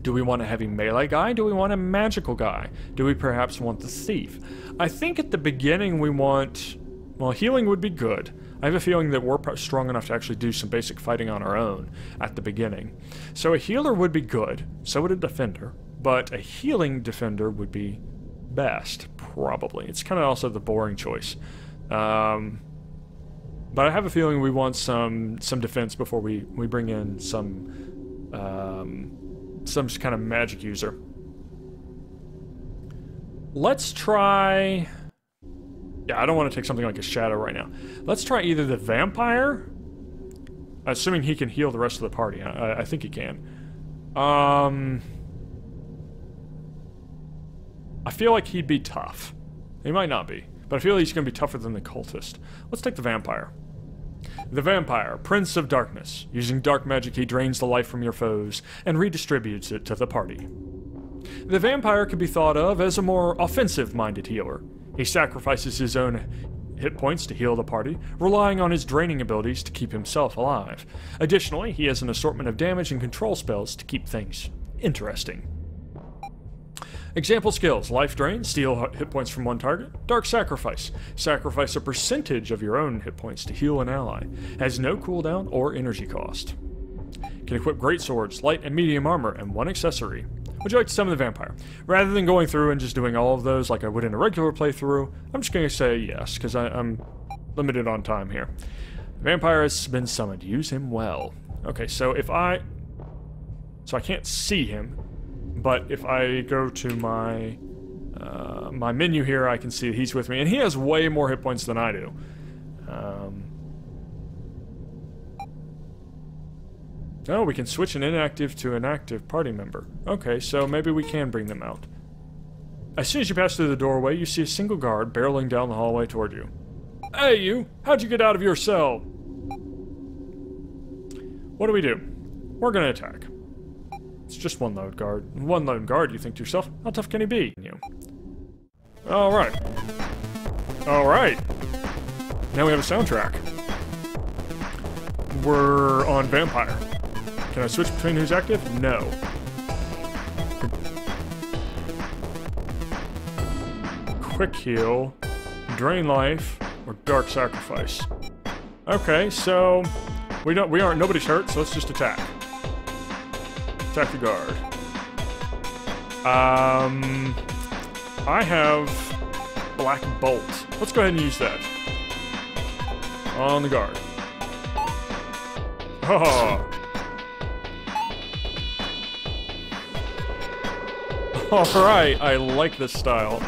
Do we want a heavy melee guy? Do we want a magical guy? Do we perhaps want the thief? I think at the beginning we want... Well, healing would be good. I have a feeling that we're strong enough to actually do some basic fighting on our own at the beginning. So a healer would be good. So would a defender. But a healing defender would be best, probably. It's kind of also the boring choice. But I have a feeling we want some defense before we bring in some kind of magic user. Let's try... Yeah, I don't want to take something like a shadow right now. Let's try either the vampire, assuming he can heal the rest of the party. I think he can. I feel like he'd be tough. He might not be, but I feel like he's going to be tougher than the cultist. Let's take the vampire. The vampire, Prince of Darkness. Using dark magic, he drains the life from your foes and redistributes it to the party. The vampire can be thought of as a more offensive-minded healer. He sacrifices his own hit points to heal the party, relying on his draining abilities to keep himself alive. Additionally, he has an assortment of damage and control spells to keep things interesting. Example skills: Life Drain, steal hit points from one target. Dark Sacrifice, sacrifice a percentage of your own hit points to heal an ally. Has no cooldown or energy cost. Can equip great swords, light and medium armor, and one accessory. Would you like to summon the vampire? Rather than going through and just doing all of those like I would in a regular playthrough, I'm just going to say yes, because I'm limited on time here. The vampire has been summoned. Use him well. Okay, so if I... So I can't see him, but if I go to my my menu here, I can see that he's with me, and he has way more hit points than I do. Oh, we can switch an inactive to an active party member. Okay, so maybe we can bring them out. As soon as you pass through the doorway, you see a single guard barreling down the hallway toward you. Hey, you! How'd you get out of your cell? What do we do? We're gonna attack. It's just one lone guard. One lone guard, you think to yourself, how tough can he be? Alright. Alright. Now we have a soundtrack. We're on Vampire. Can I switch between who's active? No. Quick heal, drain life, or dark sacrifice. Okay, so nobody's hurt, so let's just attack. Attack the guard. I have Black Bolt. Let's go ahead and use that. On the guard. Oh. Alright, I like this style.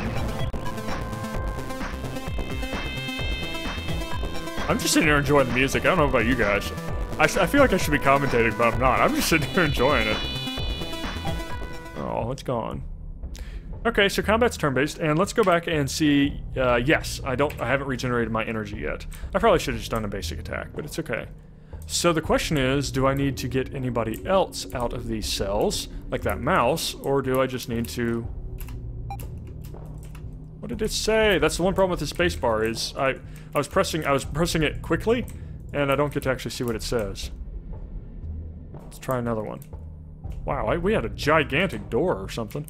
I'm just sitting here enjoying the music. I don't know about you guys. I feel like I should be commentating, but I'm not. I'm just sitting here enjoying it. Oh, it's gone. Okay, so combat's turn-based, and let's go back and see. Yes, I haven't regenerated my energy yet. I probably should have just done a basic attack, but it's okay. So the question is, do I need to get anybody else out of these cells, like that mouse, or do I just need to... What did it say? That's the one problem with the spacebar is I was pressing it quickly, and I don't get to actually see what it says. Let's try another one. Wow, we had a gigantic door or something.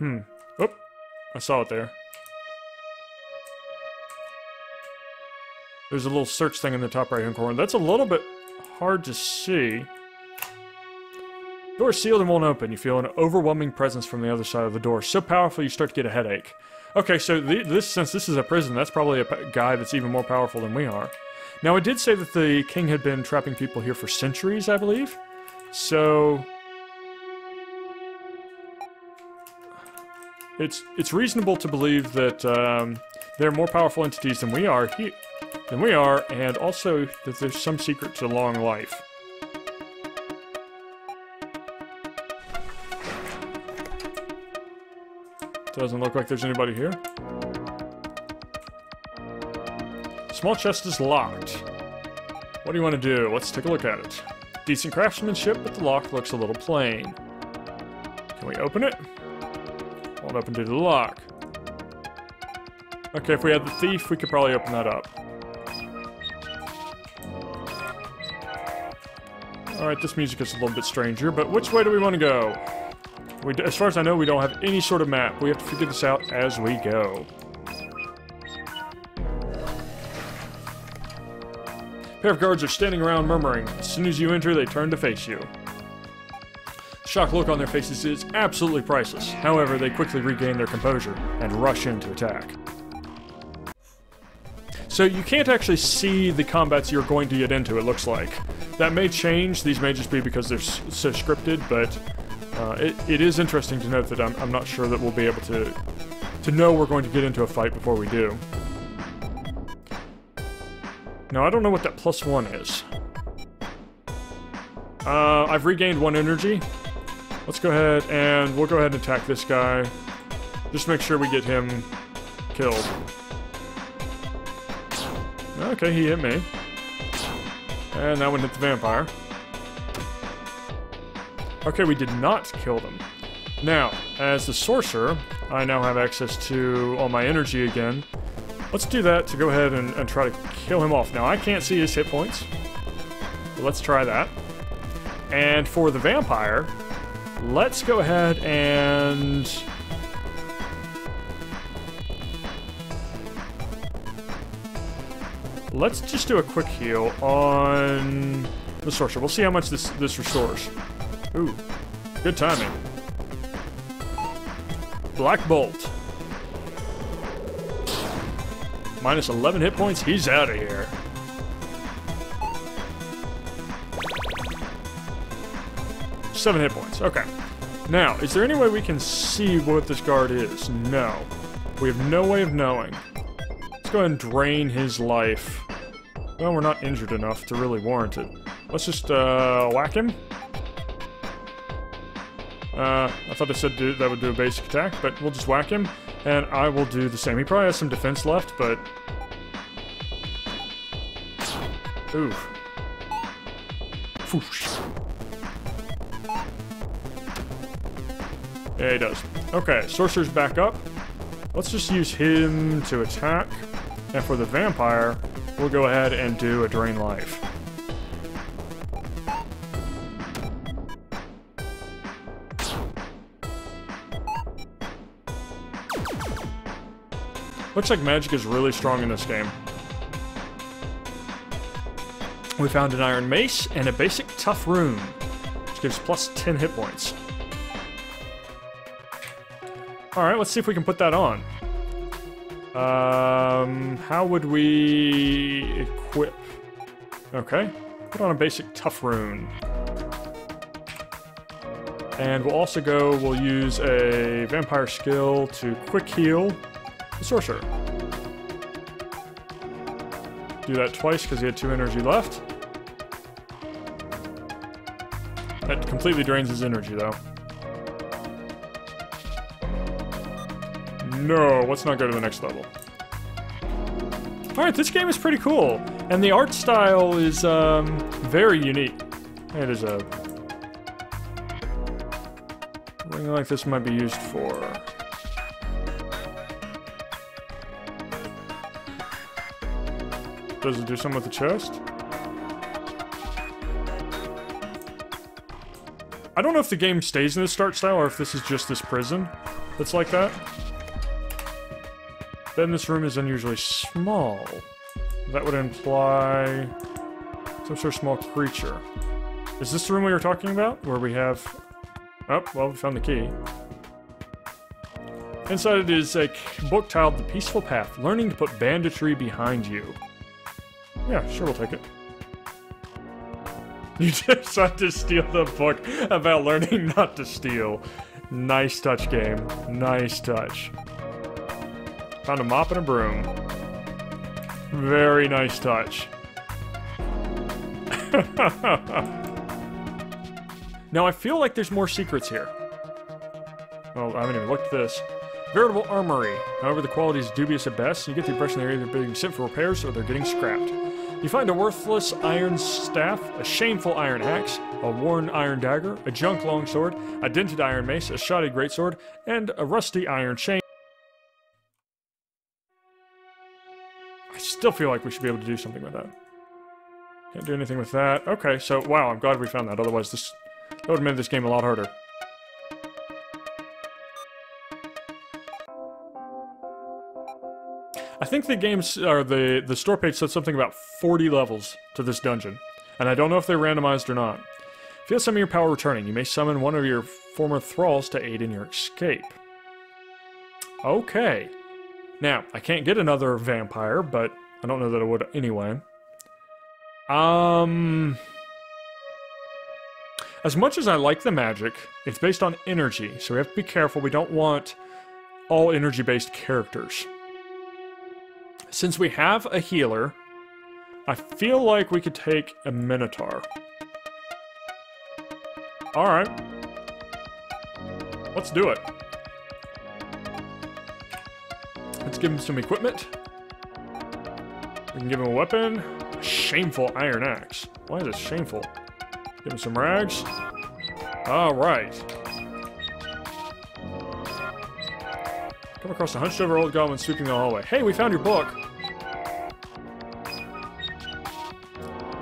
Oop. I saw it there. There's a little search thing in the top right-hand corner. That's a little bit hard to see. Door sealed and won't open. You feel an overwhelming presence from the other side of the door. So powerful you start to get a headache. Okay, so since this is a prison, that's probably a guy that's even more powerful than we are. Now, it did say that the king had been trapping people here for centuries, I believe. So... It's reasonable to believe that they're more powerful entities than we are, and also that there's some secret to long life. Doesn't look like there's anybody here. Small chest is locked. What do you want to do? Let's take a look at it. Decent craftsmanship, but the lock looks a little plain. Can we open it? Won't open due to the lock. Okay, if we had the thief, we could probably open that up. Alright, this music is a little bit stranger, but which way do we want to go? As far as I know, we don't have any sort of map. We have to figure this out as we go. A pair of guards are standing around murmuring. As soon as you enter, they turn to face you. The shocked look on their faces is absolutely priceless. However, they quickly regain their composure and rush in to attack. So you can't actually see the combats you're going to get into, it looks like. That may change. These may just be because they're so scripted, but it is interesting to note that I'm not sure that we'll be able to know we're going to get into a fight before we do. Now, I don't know what that +1 is. I've regained 1 energy. Let's go ahead and we'll go ahead and attack this guy. Just make sure we get him killed. Okay, he hit me. And that one hit the vampire. Okay, we did not kill them. Now, as the sorcerer, I now have access to all my energy again. Let's do that to go ahead and try to kill him off. Now, I can't see his hit points. So let's try that. And for the vampire, let's go ahead and... let's just do a quick heal on the sorcerer. We'll see how much this restores. Ooh, good timing. Black Bolt. Minus 11 hit points, he's out of here. Seven hit points, okay. Now, is there any way we can see what this guard is? No. We have no way of knowing. Let's go ahead and drain his life. Well, we're not injured enough to really warrant it. Let's just whack him. I thought I said that would do a basic attack, but we'll just whack him, and I will do the same. He probably has some defense left, but... oof. Foosh. Yeah, he does. Okay, Sorcerer's back up. Let's just use him to attack. And for the vampire, we'll go ahead and do a drain life. Looks like magic is really strong in this game. We found an iron mace and a basic tough rune, which gives plus 10 hit points. Alright, let's see if we can put that on. How would we equip? Okay, put on a basic tough rune. And we'll use a vampire skill to quick heal the sorcerer. Do that twice because he had 2 energy left. That completely drains his energy, though. No, let's not go to the next level. Alright, this game is pretty cool. And the art style is, very unique. It is a... ring like this might be used for... Does it do something with the chest? I don't know if the game stays in this start style or if this is just this prison that's like that. Then this room is unusually small. That would imply some sort of small creature. Is this the room we were talking about? Where we have... Oh, well, we found the key. Inside it is a book titled The Peaceful Path, Learning to Put Banditry Behind You. Yeah, sure, we'll take it. You just tried to steal the book about learning not to steal. Nice touch, game. Nice touch. Found a mop and a broom. Very nice touch. Now, I feel like there's more secrets here. Well, I haven't even looked at this. Veritable armory. However, the quality is dubious at best. You get the impression they're either being sent for repairs or they're getting scrapped. You find a worthless iron staff, a shameful iron axe, a worn iron dagger, a junk longsword, a dented iron mace, a shoddy greatsword, and a rusty iron chain. I still feel like we should be able to do something with that. Can't do anything with that. Okay, so, wow, I'm glad we found that. Otherwise, that would have made this game a lot harder. I think the game's, or the store page said something about 40 levels to this dungeon. And I don't know if they're randomized or not. Feel some of your power returning. You may summon one of your former thralls to aid in your escape. Okay. Now, I can't get another vampire, but I don't know that I would anyway. As much as I like the magic, it's based on energy, so we have to be careful. We don't want all energy-based characters. Since we have a healer, I feel like we could take a Minotaur. Alright. Let's do it. Let's give him some equipment. We can give him a weapon. A shameful iron axe. Why is it shameful? Give him some rags. Alright. Come across a hunched over old goblin sweeping the hallway. Hey, we found your book!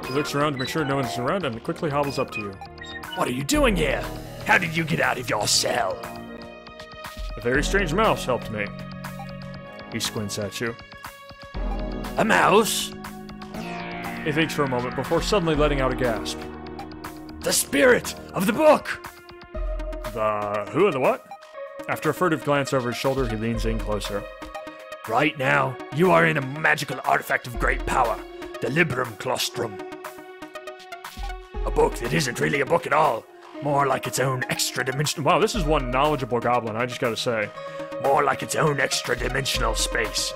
He looks around to make sure no one's around and quickly hobbles up to you. What are you doing here? How did you get out of your cell? A very strange mouse helped me. He squints at you. A mouse? He thinks for a moment before suddenly letting out a gasp. The spirit of the book! The who and the what? After a furtive glance over his shoulder, he leans in closer. Right now, you are in a magical artifact of great power, the Librum Claustrum. A book that isn't really a book at all, more like its own extra-dimensional... Wow, this is one knowledgeable goblin, I just gotta say. More like its own extra-dimensional space.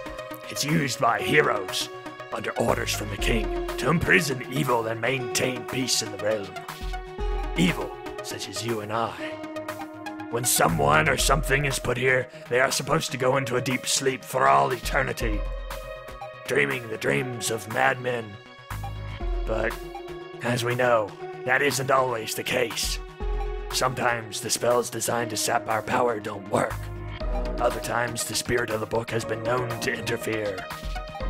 It's used by heroes, under orders from the king, to imprison evil and maintain peace in the realm. Evil, such as you and I. When someone or something is put here, they are supposed to go into a deep sleep for all eternity, dreaming the dreams of madmen. But, as we know, that isn't always the case. Sometimes the spells designed to sap our power don't work. Other times, the spirit of the book has been known to interfere.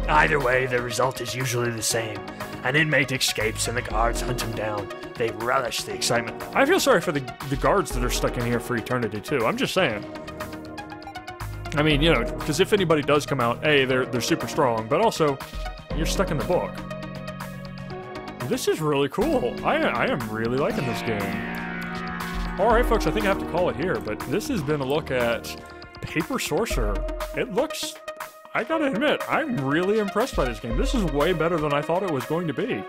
Either way, the result is usually the same. An inmate escapes and the guards hunt him down. They relish the excitement. I feel sorry for the guards that are stuck in here for eternity, too. I'm just saying. I mean, you know, because if anybody does come out, A, they're super strong, but also, you're stuck in the book. This is really cool. I am really liking this game. Alright, folks, I think I have to call it here, but this has been a look at Paper Sorcerer. It looks... I gotta admit, I'm really impressed by this game. This is way better than I thought it was going to be.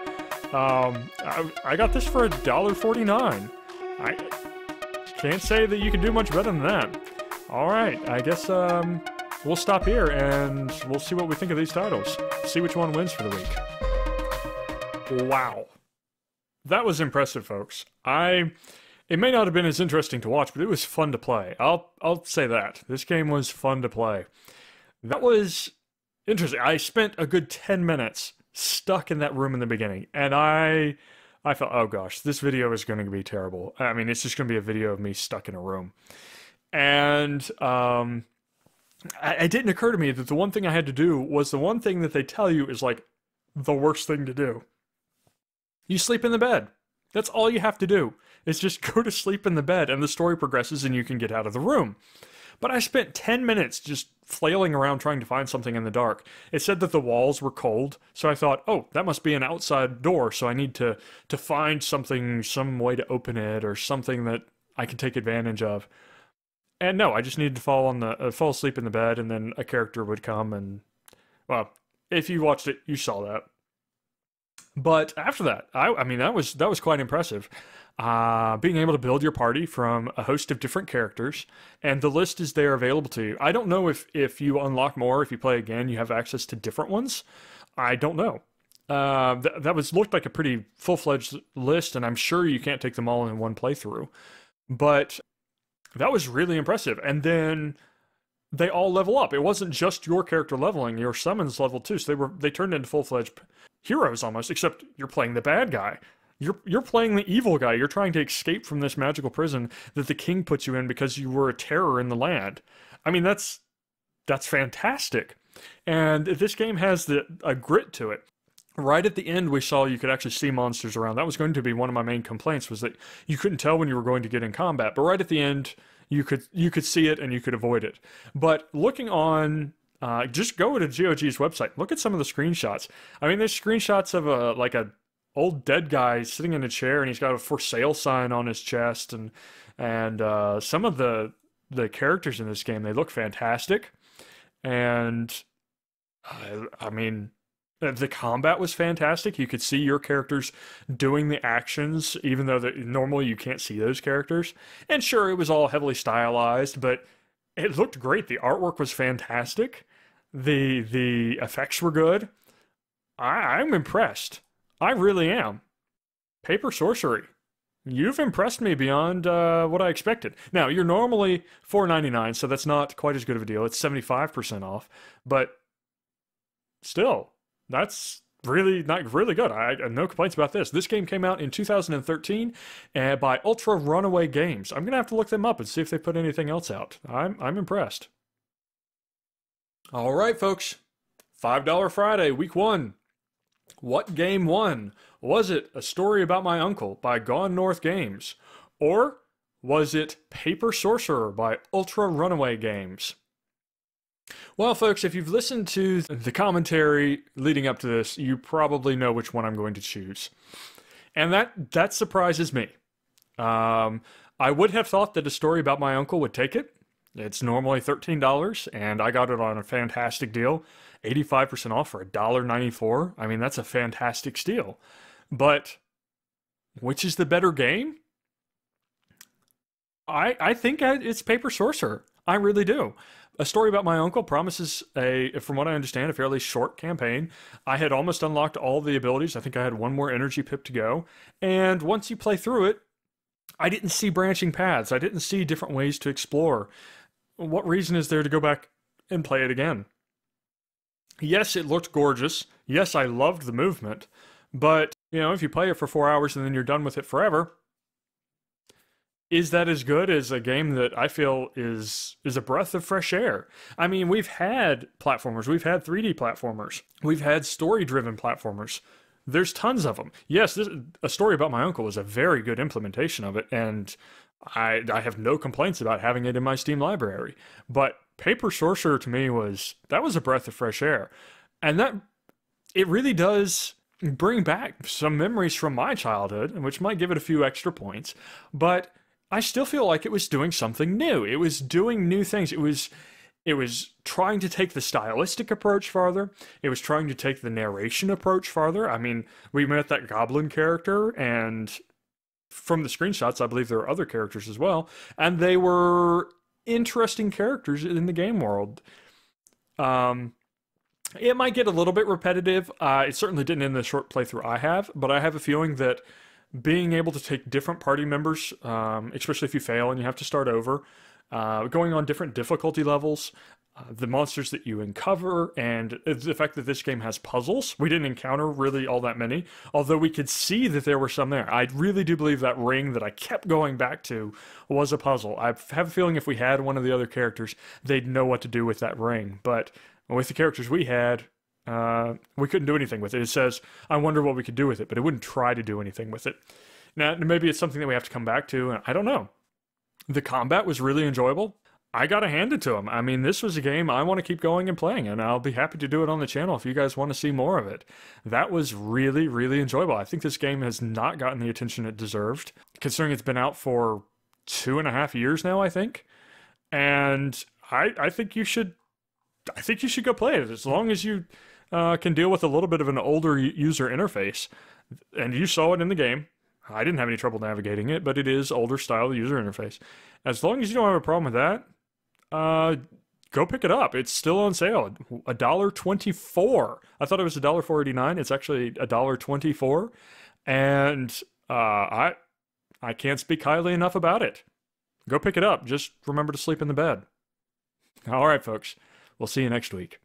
I got this for $1.49. I can't say that you can do much better than that. Alright, I guess we'll stop here and we'll see what we think of these titles. See which one wins for the week. Wow. That was impressive, folks. It may not have been as interesting to watch, but it was fun to play. I'll say that. This game was fun to play. That was interesting. I spent a good 10 minutes stuck in that room in the beginning, and I felt, oh gosh, this video is going to be terrible. I mean, it's just going to be a video of me stuck in a room. And it didn't occur to me that the one thing I had to do was the one thing that they tell you is like the worst thing to do. You sleep in the bed. That's all you have to do. Is just go to sleep in the bed, and the story progresses and you can get out of the room. But I spent 10 minutes just flailing around trying to find something in the dark. It said that the walls were cold, so I thought, oh, that must be an outside door, so I need to find something, some way to open it, or something that I can take advantage of. And no, I just needed to fall asleep in the bed, and then a character would come, and, well, if you watched it, you saw that. But after that, I mean, that was quite impressive. Being able to build your party from a host of different characters, and the list is there available to you. I don't know if you unlock more, if you play again, you have access to different ones. I don't know. That looked like a pretty full-fledged list, and I'm sure you can't take them all in one playthrough. But that was really impressive. And then they all level up. It wasn't just your character leveling, your summons leveled too. So they turned into full-fledged heroes almost, except you're playing the bad guy. You're playing the evil guy. You're trying to escape from this magical prison that the king put you in because you were a terror in the land. I mean, that's fantastic. And this game has a grit to it. Right at the end, we saw you could actually see monsters around. That was going to be one of my main complaints, was that you couldn't tell when you were going to get in combat. But right at the end, you could see it and you could avoid it. But looking on, just go to GOG's website. Look at some of the screenshots. I mean, there's screenshots of a old dead guy sitting in a chair, and he's got a for sale sign on his chest, and some of the characters in this game, they look fantastic. And I mean, the combat was fantastic. You could see your characters doing the actions, even though normally you can't see those characters. And sure, it was all heavily stylized, but it looked great. The artwork was fantastic. The effects were good. I'm impressed. I really am. Paper Sorcery. You've impressed me beyond what I expected. Now, you're normally $4.99, so that's not quite as good of a deal. It's 75% off, but still, that's really good. I have no complaints about this. This game came out in 2013 by Ultra Runaway Games. I'm gonna have to look them up and see if they put anything else out. I'm impressed. All right, folks. $5 Friday, week 1. What game won? Was it A Story About My Uncle by Gone North Games? Or was it Paper Sorcerer by Ultra Runaway Games? Well, folks, if you've listened to the commentary leading up to this, you probably know which one I'm going to choose. And that surprises me. I would have thought that A Story About My Uncle would take it. It's normally $13, and I got it on a fantastic deal. 85% off for $1.94. I mean, that's a fantastic steal. But which is the better game? I think it's Paper Sorcerer. I really do. A Story About My Uncle promises from what I understand, a fairly short campaign. I had almost unlocked all the abilities. I think I had one more energy pip to go. And once you play through it, I didn't see branching paths. I didn't see different ways to explore. What reason is there to go back and play it again? Yes, it looked gorgeous. Yes, I loved the movement. But, if you play it for 4 hours and then you're done with it forever, is that as good as a game that I feel is a breath of fresh air? I mean, we've had platformers. We've had 3D platformers. We've had story-driven platformers. There's tons of them. Yes, A Story About My Uncle is a very good implementation of it, and I have no complaints about having it in my Steam library. But Paper Sorcerer to me was a breath of fresh air. And it really does bring back some memories from my childhood, which might give it a few extra points. But I still feel like it was doing something new. It was doing new things. It was trying to take the stylistic approach farther. It was trying to take the narration approach farther. I mean, we met that goblin character, and from the screenshots, I believe there are other characters as well, and they were interesting characters in the game world. It might get a little bit repetitive. It certainly didn't in the short playthrough I have, but I have a feeling that being able to take different party members, especially if you fail and you have to start over, going on different difficulty levels, the monsters that you uncover, and the fact that this game has puzzles. We didn't encounter really all that many, although we could see that there were some there. I really do believe that ring that I kept going back to was a puzzle. I have a feeling if we had one of the other characters, they'd know what to do with that ring. But with the characters we had, we couldn't do anything with it. It says, I wonder what we could do with it, but it wouldn't try to do anything with it. Now, maybe it's something that we have to come back to, and I don't know. The combat was really enjoyable. I gotta hand it to him. I mean, this was a game I want to keep going and playing, and I'll be happy to do it on the channel if you guys want to see more of it. That was really, really enjoyable. I think this game has not gotten the attention it deserved, considering it's been out for 2.5 years now, I think. And I think you should go play it, as long as you can deal with a little bit of an older user interface. And you saw it in the game. I didn't have any trouble navigating it, but it is older style user interface. As long as you don't have a problem with that, go pick it up. It's still on sale. $1.24. I thought it was $1.489. It's actually $1.24. And I can't speak highly enough about it. Go pick it up. Just remember to sleep in the bed. All right, folks. We'll see you next week.